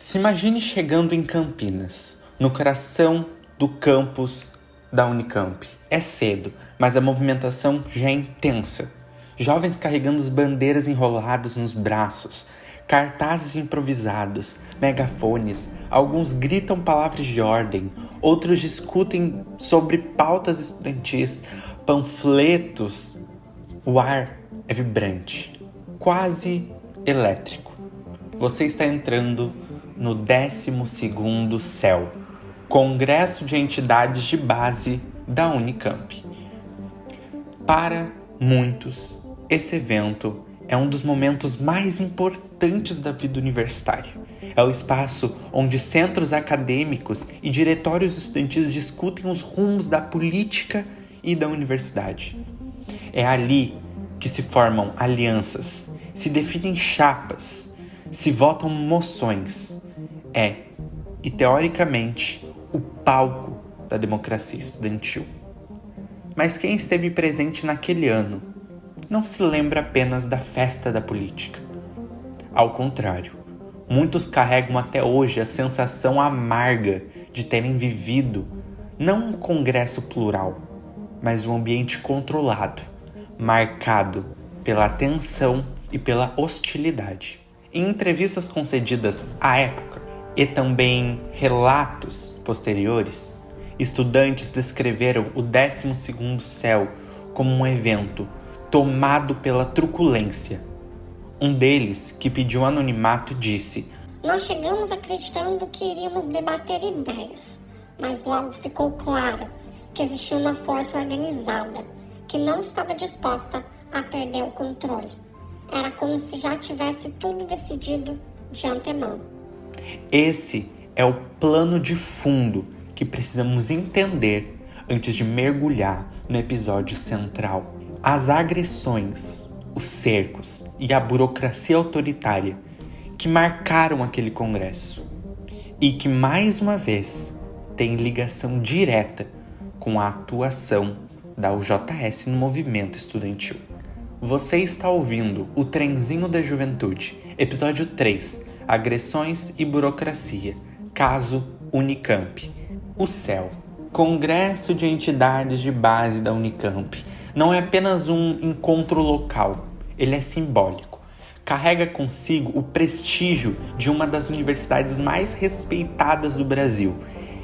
Se imagine chegando em Campinas, no coração do campus da Unicamp. É cedo, mas a movimentação já é intensa. Jovens carregando as bandeiras enroladas nos braços, cartazes improvisados, megafones, alguns gritam palavras de ordem, outros discutem sobre pautas estudantis, panfletos. O ar é vibrante, quase elétrico. Você está entrando no 12º CEL, Congresso de Entidades de Base da Unicamp. Para muitos, esse evento é um dos momentos mais importantes da vida universitária. É o espaço onde centros acadêmicos e diretórios estudantis discutem os rumos da política e da universidade. É ali que se formam alianças, se definem chapas, se votam moções. E teoricamente, o palco da democracia estudantil. Mas quem esteve presente naquele ano não se lembra apenas da festa da política. Ao contrário, muitos carregam até hoje a sensação amarga de terem vivido não um congresso plural, mas um ambiente controlado, marcado pela tensão e pela hostilidade. Em entrevistas concedidas à época e também relatos posteriores, estudantes descreveram o 12º CEL como um evento tomado pela truculência. Um deles, que pediu anonimato, disse: "Nós chegamos acreditando que iríamos debater ideias, mas logo ficou claro que existia uma força organizada que não estava disposta a perder o controle. Era como se já tivesse tudo decidido de antemão." Esse é o plano de fundo que precisamos entender antes de mergulhar no episódio central. As agressões, os cercos e a burocracia autoritária que marcaram aquele congresso e que, mais uma vez, tem ligação direta com a atuação da UJS no movimento estudantil. Você está ouvindo o Trenzinho da Juventude, episódio 3, Agressões e Burocracia, caso Unicamp. O CEL, Congresso de Entidades de Base da Unicamp, não é apenas um encontro local, ele é simbólico. Carrega consigo o prestígio de uma das universidades mais respeitadas do Brasil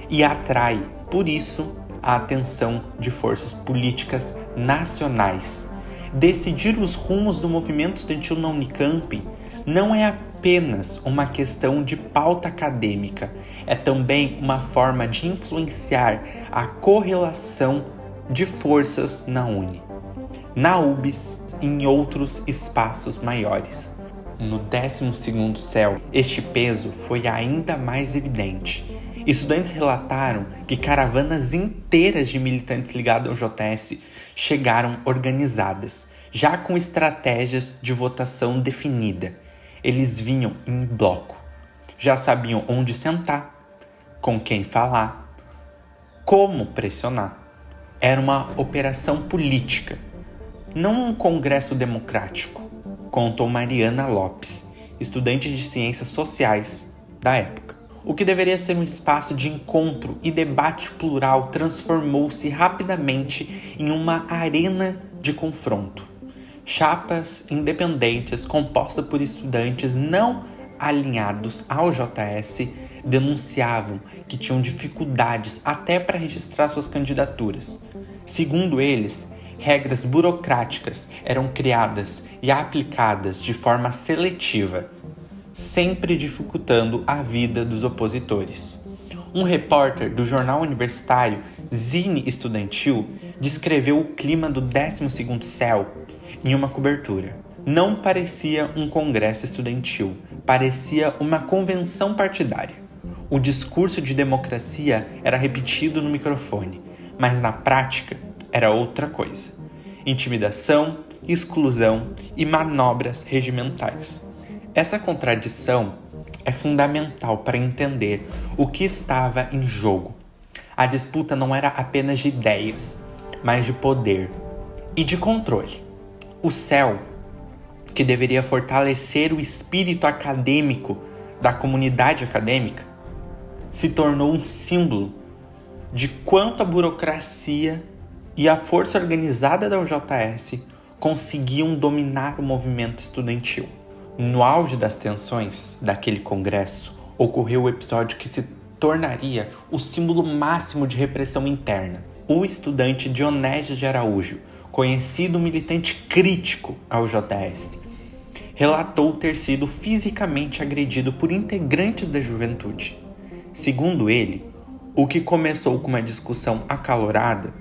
e atrai, por isso, a atenção de forças políticas nacionais. Decidir os rumos do movimento estudantil na Unicamp não é apenas uma questão de pauta acadêmica, é também uma forma de influenciar a correlação de forças na Uni, na UBS e em outros espaços maiores. No 12º CEL, este peso foi ainda mais evidente. Estudantes relataram que caravanas inteiras de militantes ligados ao JS chegaram organizadas, já com estratégias de votação definida. Eles vinham em bloco, já sabiam onde sentar, com quem falar, como pressionar. Era uma operação política, não um congresso democrático, contou Mariana Lopes, estudante de ciências sociais da época. O que deveria ser um espaço de encontro e debate plural transformou-se rapidamente em uma arena de confronto. Chapas independentes compostas por estudantes não alinhados ao JS denunciavam que tinham dificuldades até para registrar suas candidaturas. Segundo eles, regras burocráticas eram criadas e aplicadas de forma seletiva, sempre dificultando a vida dos opositores. Um repórter do jornal universitário Zine Estudantil descreveu o clima do 12º CEL em uma cobertura. Não parecia um congresso estudantil, parecia uma convenção partidária. O discurso de democracia era repetido no microfone, mas na prática era outra coisa: intimidação, exclusão e manobras regimentais. Essa contradição é fundamental para entender o que estava em jogo. A disputa não era apenas de ideias, mas de poder e de controle. O CEL, que deveria fortalecer o espírito acadêmico da comunidade acadêmica, se tornou um símbolo de quanto a burocracia e a força organizada da UJS conseguiam dominar o movimento estudantil. No auge das tensões daquele congresso, ocorreu o episódio que se tornaria o símbolo máximo de repressão interna. O estudante Dionésios de Araújo, conhecido militante crítico ao UJS, relatou ter sido fisicamente agredido por integrantes da juventude. Segundo ele, o que começou com uma discussão acalorada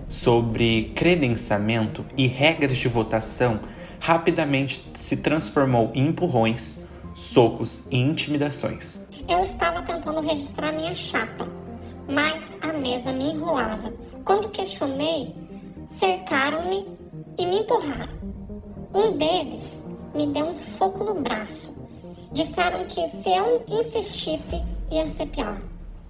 sobre credenciamento e regras de votação rapidamente se transformou em empurrões, socos e intimidações. Eu estava tentando registrar minha chapa, mas a mesa me enrolava. Quando questionei, cercaram-me e me empurraram. Um deles me deu um soco no braço. Disseram que se eu insistisse, ia ser pior.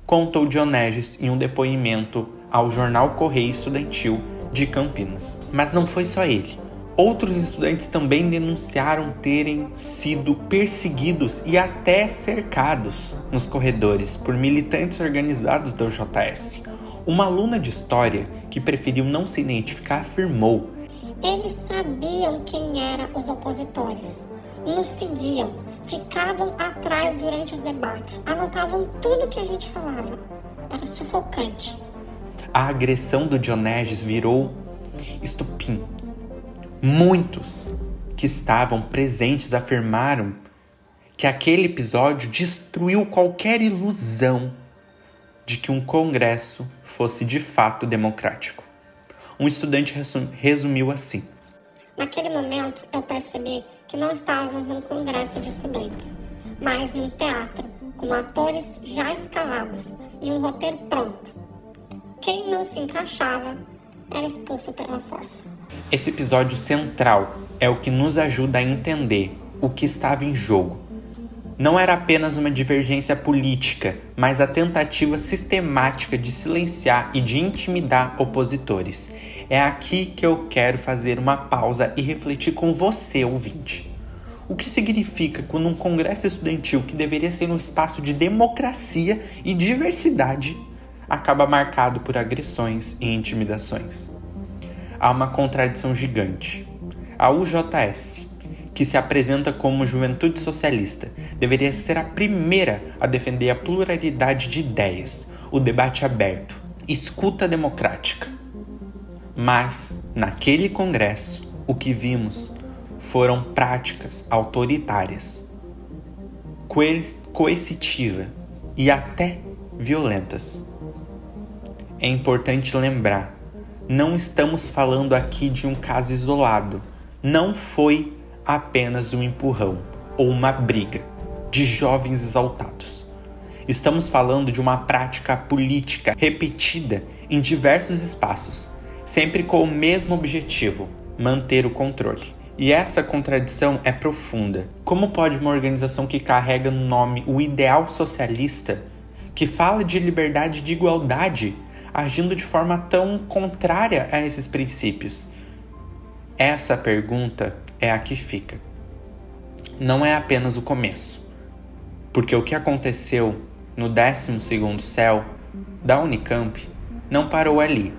Contou Dionésios em um depoimento ao jornal Correio Estudantil de Campinas. Mas não foi só ele. Outros estudantes também denunciaram terem sido perseguidos e até cercados nos corredores por militantes organizados da UJS. Uma aluna de história que preferiu não se identificar afirmou: eles sabiam quem eram os opositores, nos seguiam, ficavam atrás durante os debates, anotavam tudo que a gente falava. Era sufocante. A agressão do Dionésios virou estopim. Muitos que estavam presentes afirmaram que aquele episódio destruiu qualquer ilusão de que um congresso fosse de fato democrático. Um estudante resumiu assim: naquele momento eu percebi que não estávamos num congresso de estudantes, mas num teatro, com atores já escalados e um roteiro pronto. Quem não se encaixava era expulso pela força. Esse episódio central é o que nos ajuda a entender o que estava em jogo. Não era apenas uma divergência política, mas a tentativa sistemática de silenciar e de intimidar opositores. É aqui que eu quero fazer uma pausa e refletir com você, ouvinte. O que significa quando um congresso estudantil, que deveria ser um espaço de democracia e diversidade, acaba marcado por agressões e intimidações? Há uma contradição gigante. A UJS, que se apresenta como juventude socialista, deveria ser a primeira a defender a pluralidade de ideias, o debate aberto, escuta democrática. Mas, naquele congresso, o que vimos foram práticas autoritárias, coercitivas e até violentas. É importante lembrar, não estamos falando aqui de um caso isolado. Não foi apenas um empurrão ou uma briga de jovens exaltados. Estamos falando de uma prática política repetida em diversos espaços, sempre com o mesmo objetivo: manter o controle. E essa contradição é profunda. Como pode uma organização que carrega no nome o ideal socialista, que fala de liberdade e de igualdade, agindo de forma tão contrária a esses princípios? Essa pergunta é a que fica. Não é apenas o começo, porque o que aconteceu no 12º céu da Unicamp não parou ali.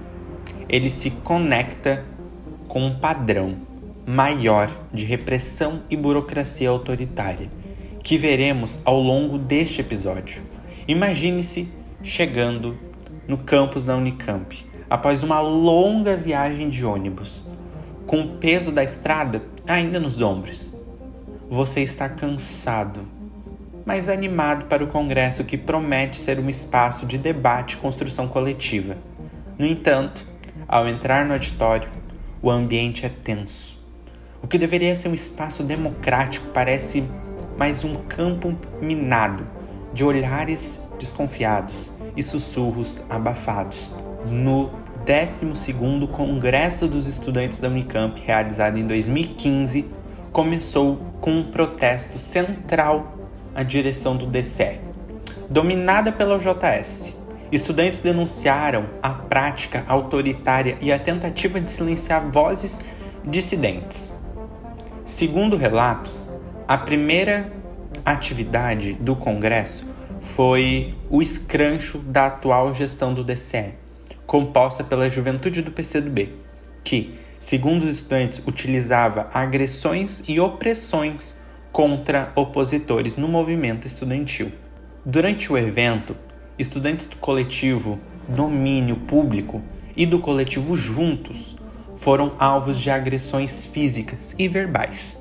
Ele se conecta com um padrão maior de repressão e burocracia autoritária, que veremos ao longo deste episódio. Imagine-se chegando no campus da Unicamp, após uma longa viagem de ônibus, com o peso da estrada ainda nos ombros. Você está cansado, mas animado para o congresso que promete ser um espaço de debate e construção coletiva. No entanto, ao entrar no auditório, o ambiente é tenso. O que deveria ser um espaço democrático parece mais um campo minado de olhares desconfiados e sussurros abafados. No 12º Congresso dos Estudantes da Unicamp, realizado em 2015, começou com um protesto central à direção do DCE, dominada pela UJS. Estudantes denunciaram a prática autoritária e a tentativa de silenciar vozes dissidentes. Segundo relatos, atividade do Congresso foi o escrancho da atual gestão do DCE, composta pela juventude do PCdoB, que, segundo os estudantes, utilizava agressões e opressões contra opositores no movimento estudantil. Durante o evento, estudantes do coletivo Domínio Público e do coletivo Juntos foram alvos de agressões físicas e verbais.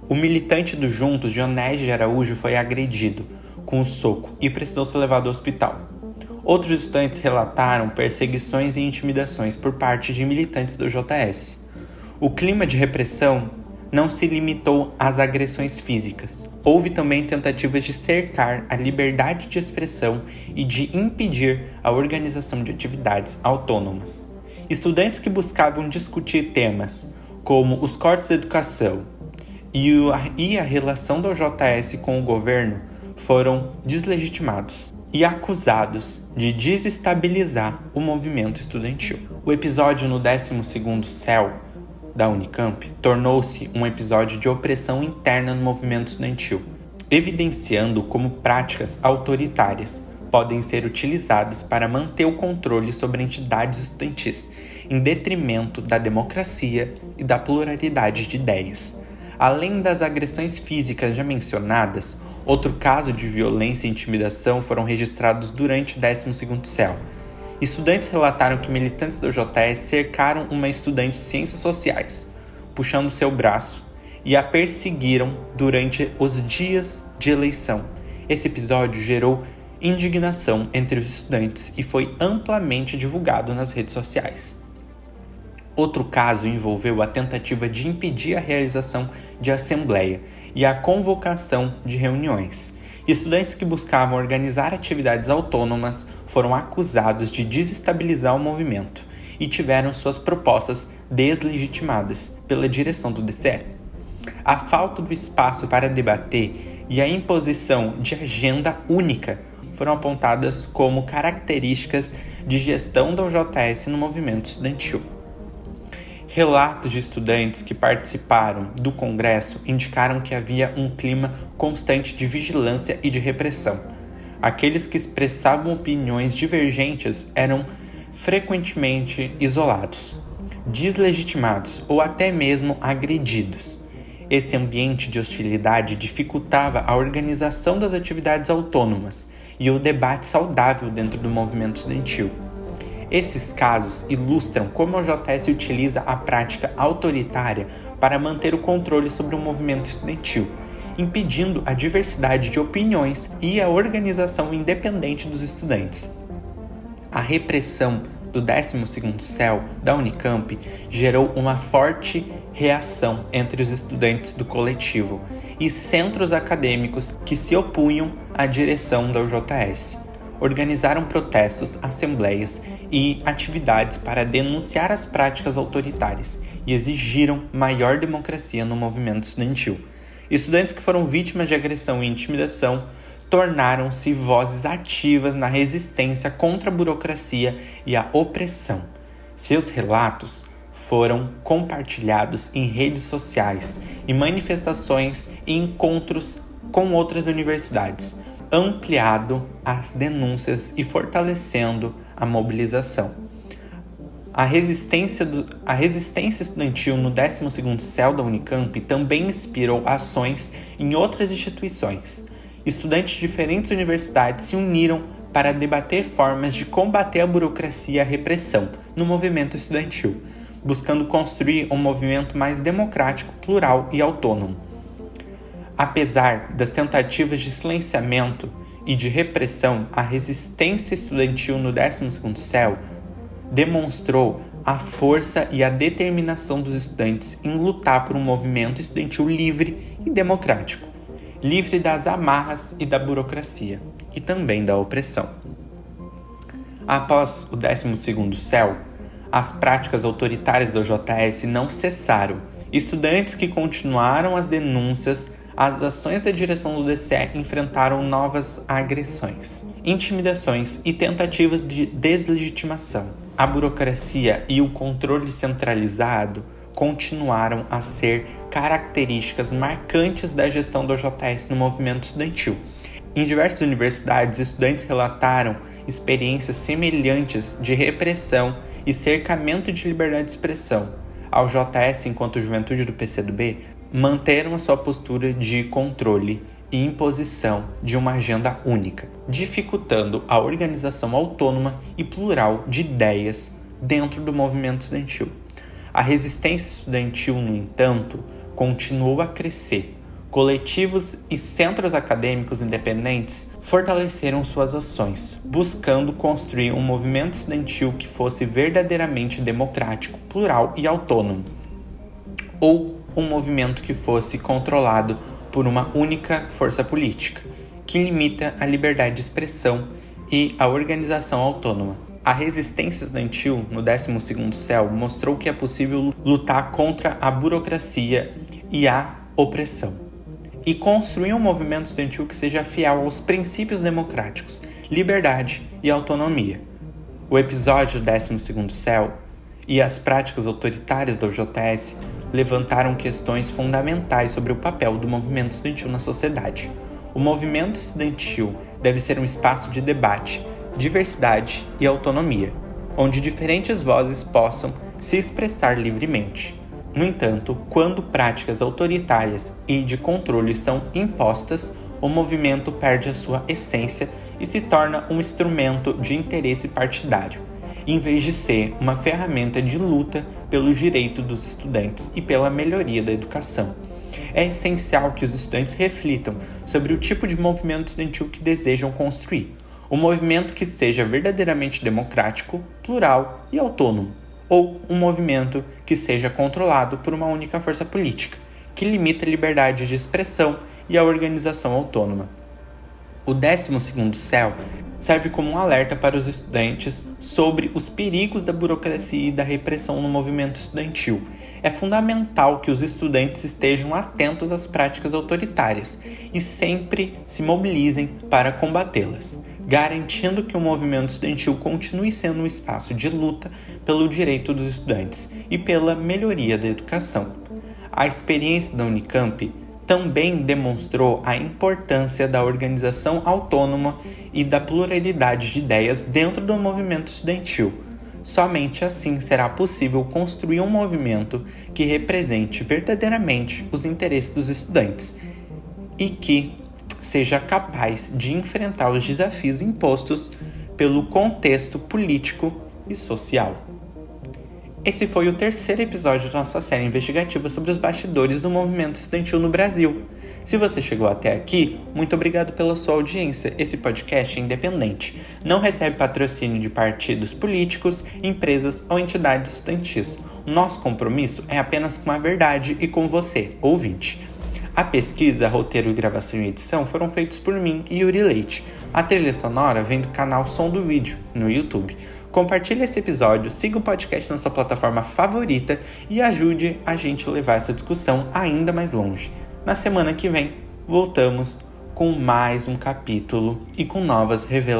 O militante do Juntos, Dionésio de Araújo, foi agredido com um soco e precisou ser levado ao hospital. Outros estudantes relataram perseguições e intimidações por parte de militantes do JS. O clima de repressão não se limitou às agressões físicas. Houve também tentativas de cercar a liberdade de expressão e de impedir a organização de atividades autônomas. Estudantes que buscavam discutir temas como os cortes da educação e a relação do JS com o governo foram deslegitimados e acusados de desestabilizar o movimento estudantil. O episódio no 12º CEL da Unicamp tornou-se um episódio de opressão interna no movimento estudantil, evidenciando como práticas autoritárias podem ser utilizadas para manter o controle sobre entidades estudantis, em detrimento da democracia e da pluralidade de ideias. Além das agressões físicas já mencionadas, outro caso de violência e intimidação foram registrados durante o 12º CEL. Estudantes relataram que militantes do JS cercaram uma estudante de Ciências Sociais, puxando seu braço, e a perseguiram durante os dias de eleição. Esse episódio gerou indignação entre os estudantes e foi amplamente divulgado nas redes sociais. Outro caso envolveu a tentativa de impedir a realização de assembleia e a convocação de reuniões. Estudantes que buscavam organizar atividades autônomas foram acusados de desestabilizar o movimento e tiveram suas propostas deslegitimadas pela direção do DCE. A falta do espaço para debater e a imposição de agenda única foram apontadas como características de gestão da UJS no movimento estudantil. Relatos de estudantes que participaram do congresso indicaram que havia um clima constante de vigilância e de repressão. Aqueles que expressavam opiniões divergentes eram frequentemente isolados, deslegitimados ou até mesmo agredidos. Esse ambiente de hostilidade dificultava a organização das atividades autônomas e o debate saudável dentro do movimento estudantil. Esses casos ilustram como a JS utiliza a prática autoritária para manter o controle sobre o movimento estudantil, impedindo a diversidade de opiniões e a organização independente dos estudantes. A repressão do 12º CEL da Unicamp gerou uma forte reação entre os estudantes do coletivo e centros acadêmicos que se opunham à direção da UJS. Organizaram protestos, assembleias e atividades para denunciar as práticas autoritárias e exigiram maior democracia no movimento estudantil. Estudantes que foram vítimas de agressão e intimidação tornaram-se vozes ativas na resistência contra a burocracia e a opressão. Seus relatos foram compartilhados em redes sociais e manifestações e encontros com outras universidades, ampliado as denúncias e fortalecendo a mobilização. A resistência estudantil no 12º CEL da Unicamp também inspirou ações em outras instituições. Estudantes de diferentes universidades se uniram para debater formas de combater a burocracia e a repressão no movimento estudantil, buscando construir um movimento mais democrático, plural e autônomo. Apesar das tentativas de silenciamento e de repressão, a resistência estudantil no 12º CEL demonstrou a força e a determinação dos estudantes em lutar por um movimento estudantil livre e democrático, livre das amarras e da burocracia, e também da opressão. Após o 12º CEL, as práticas autoritárias da UJS não cessaram. Estudantes que continuaram as denúncias, as ações da direção do DCE enfrentaram novas agressões, intimidações e tentativas de deslegitimação. A burocracia e o controle centralizado continuaram a ser características marcantes da gestão do JS no movimento estudantil. Em diversas universidades, estudantes relataram experiências semelhantes de repressão e cercamento de liberdade de expressão. Ao JS, enquanto juventude do PCdoB, manteram a sua postura de controle e imposição de uma agenda única, dificultando a organização autônoma e plural de ideias dentro do movimento estudantil. A resistência estudantil, no entanto, continuou a crescer. Coletivos e centros acadêmicos independentes fortaleceram suas ações, buscando construir um movimento estudantil que fosse verdadeiramente democrático, plural e autônomo, ou um movimento que fosse controlado por uma única força política, que limita a liberdade de expressão e a organização autônoma. A resistência estudantil no 12º CEL mostrou que é possível lutar contra a burocracia e a opressão, e construir um movimento estudantil que seja fiel aos princípios democráticos, liberdade e autonomia. O episódio do 12º CEL e as práticas autoritárias da UJS levantaram questões fundamentais sobre o papel do movimento estudantil na sociedade. O movimento estudantil deve ser um espaço de debate, diversidade e autonomia, onde diferentes vozes possam se expressar livremente. No entanto, quando práticas autoritárias e de controle são impostas, o movimento perde a sua essência e se torna um instrumento de interesse partidário, em vez de ser uma ferramenta de luta pelos direitos dos estudantes e pela melhoria da educação. É essencial que os estudantes reflitam sobre o tipo de movimento estudantil que desejam construir, um movimento que seja verdadeiramente democrático, plural e autônomo, ou um movimento que seja controlado por uma única força política, que limita a liberdade de expressão e a organização autônoma. O 12º CEL serve como um alerta para os estudantes sobre os perigos da burocracia e da repressão no movimento estudantil. É fundamental que os estudantes estejam atentos às práticas autoritárias e sempre se mobilizem para combatê-las, garantindo que o movimento estudantil continue sendo um espaço de luta pelo direito dos estudantes e pela melhoria da educação. A experiência da Unicamp também demonstrou a importância da organização autônoma e da pluralidade de ideias dentro do movimento estudantil. Somente assim será possível construir um movimento que represente verdadeiramente os interesses dos estudantes e que seja capaz de enfrentar os desafios impostos pelo contexto político e social. Esse foi o 3º episódio da nossa série investigativa sobre os bastidores do movimento estudantil no Brasil. Se você chegou até aqui, muito obrigado pela sua audiência. Esse podcast é independente, não recebe patrocínio de partidos políticos, empresas ou entidades estudantis. O nosso compromisso é apenas com a verdade e com você, ouvinte. A pesquisa, roteiro, gravação e edição foram feitos por mim e Yuri Leite. A trilha sonora vem do canal Som do Vídeo, no YouTube. Compartilhe esse episódio, siga o podcast na sua plataforma favorita e ajude a gente a levar essa discussão ainda mais longe. Na semana que vem, voltamos com mais um capítulo e com novas revelações.